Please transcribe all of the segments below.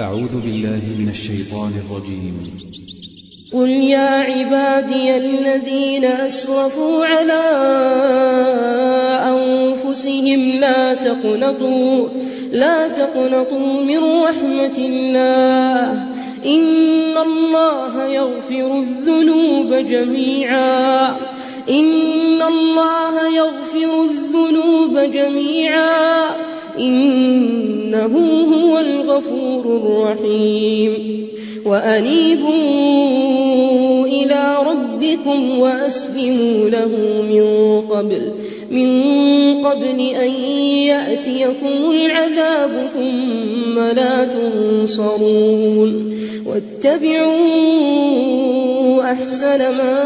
أعوذ بالله من الشيطان الرجيم. قل يا عبادي الذين أسرفوا على أنفسهم لا تقنطوا من رحمة الله، إن الله يغفر الذنوب جميعا إنه هو الغفور الرحيم. وأنيبوا إلى ربكم وأسلموا له من قبل أن يأتيكم العذاب ثم لا تنصرون. واتبعوا أحسن ما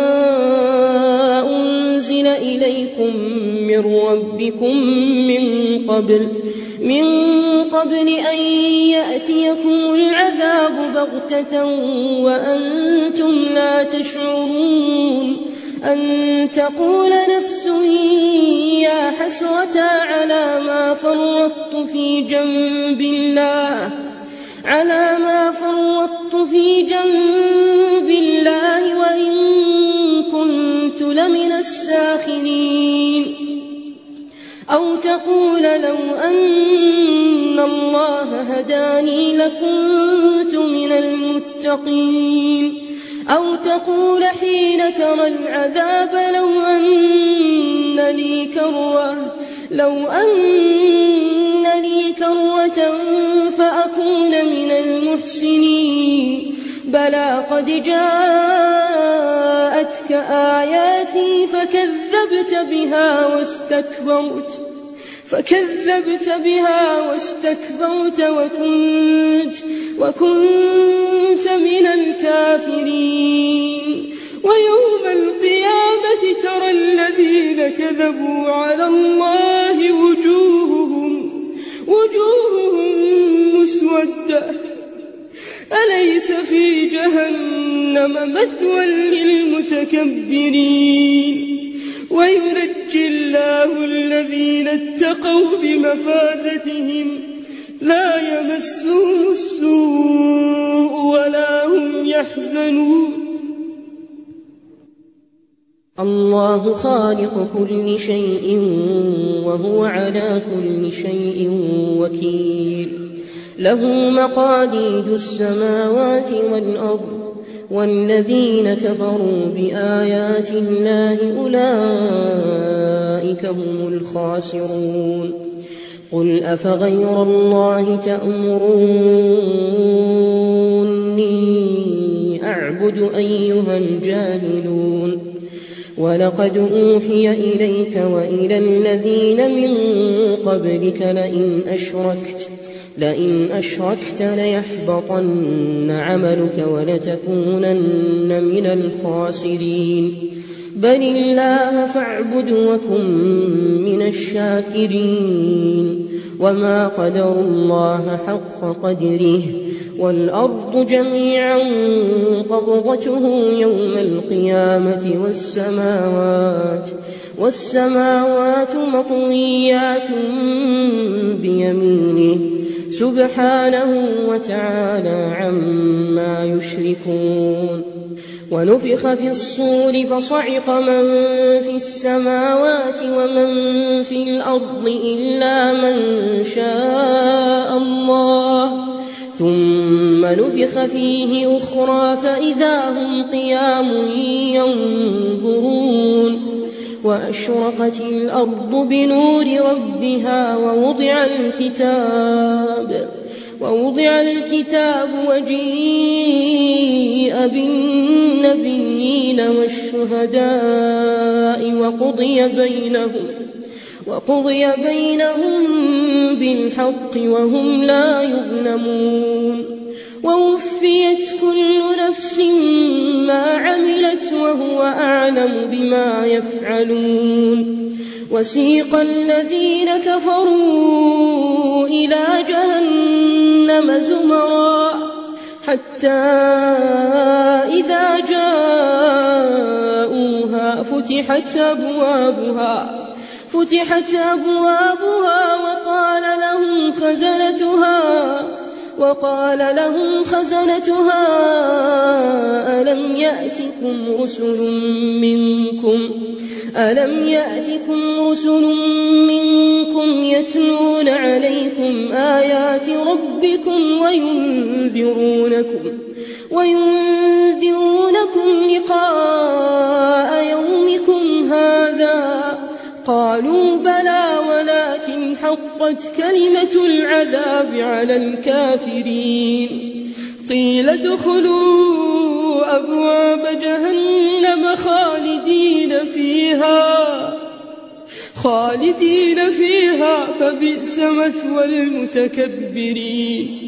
أنزل إليكم من ربكم من قبل أن يأتيكم العذاب بغتة وأنتم لا تشعرون، أن تقول نفس يا حسرة على ما فرطت في جنب الله وإن كنت لمن الساخرين، أو تقول لو أن الله هداني لكنت من المتقين، أو تقول حين ترى العذاب لو أن لي كروة فأكون من المحسنين. بلى قد جاءتك آياتي فكذبت بها واستكبرت وكنت من الكافرين. ويوم القيامة ترى الذين كذبوا على الله وجوههم مسودة، أليس في جهنم مثوى للمتكبرين. وينجي الله الذين اتقوا بمفازتهم لا يمسهم السوء ولا هم يحزنون. الله خالق كل شيء وهو على كل شيء وكيل، له مقاليد السماوات والأرض، والذين كفروا بآيات الله أولئك هم الخاسرون. قل أفغير الله تأمروني أعبد أيها الجاهلون؟ ولقد أوحي إليك وإلى الذين من قبلك لئن أشركت ليحبطن عملك ولتكونن من الخاسرين. بل الله فاعبد وكن من الشاكرين. وما قدروا الله حق قدره، والأرض جميعا قبضته يوم القيامة والسماوات مطويات بيمينه سبحانه وتعالى عما يشركون. ونفخ في الصور فصعق من في السماوات ومن في الأرض إلا من شاء الله، ثم نفخ فيه أخرى فإذا هم قيام ينظرون. وأشرقت الأرض بنور ربها ووضع الكتاب وجيء بالنبيين والشهداء وقضي بينهم بالحق وهم لا يظلمون. ووفيت كل نفس ما عملت وهو أعلم بما يفعلون. وسيق الذين كفروا إلى جهنم زمرا حتى إذا جاءوها فتحت أبوابها وقال لهم وقال لهم خزنتها ألم يأتكم رسل منكم يتلون عليكم آيات ربكم وينذرونكم لقاء يومكم هذا؟ قالوا بلى ولكن حقت كلمة العذاب على الكافرين. قيل ادخلوا أبواب جهنم خالدين فيها فبئس مثوى المتكبرين.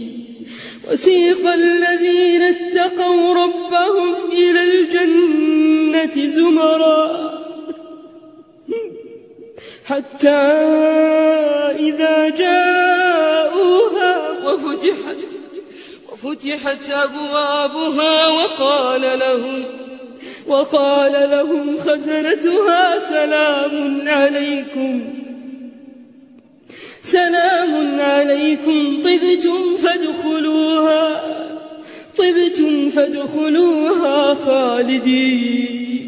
وسيق الذين اتقوا ربهم إلى الجنة زمرا حتى إذا جاءوها وفتحت أبوابها وقال لهم خزنتها سلام عليكم طبتم فادخلوها خالدين.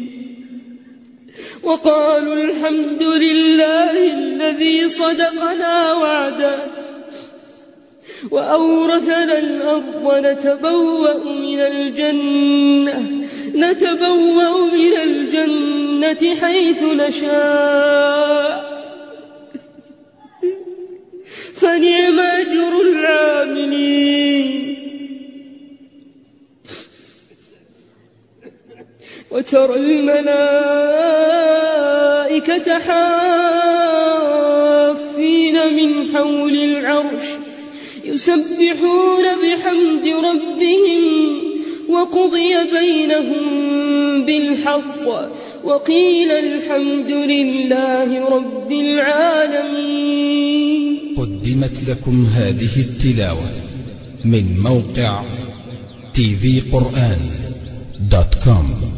وقالوا الحمد لله الذي صدقنا وعده وأورثنا الأرض نتبوأ من الجنة حيث نشاء فنعم أجر العاملين. وترى الملائكة حافين من حول العرش يسبحون بحمد ربهم وقضي بينهم بالحق وقيل الحمد لله رب العالمين. قدمت لكم هذه التلاوة من موقع tvquran.com.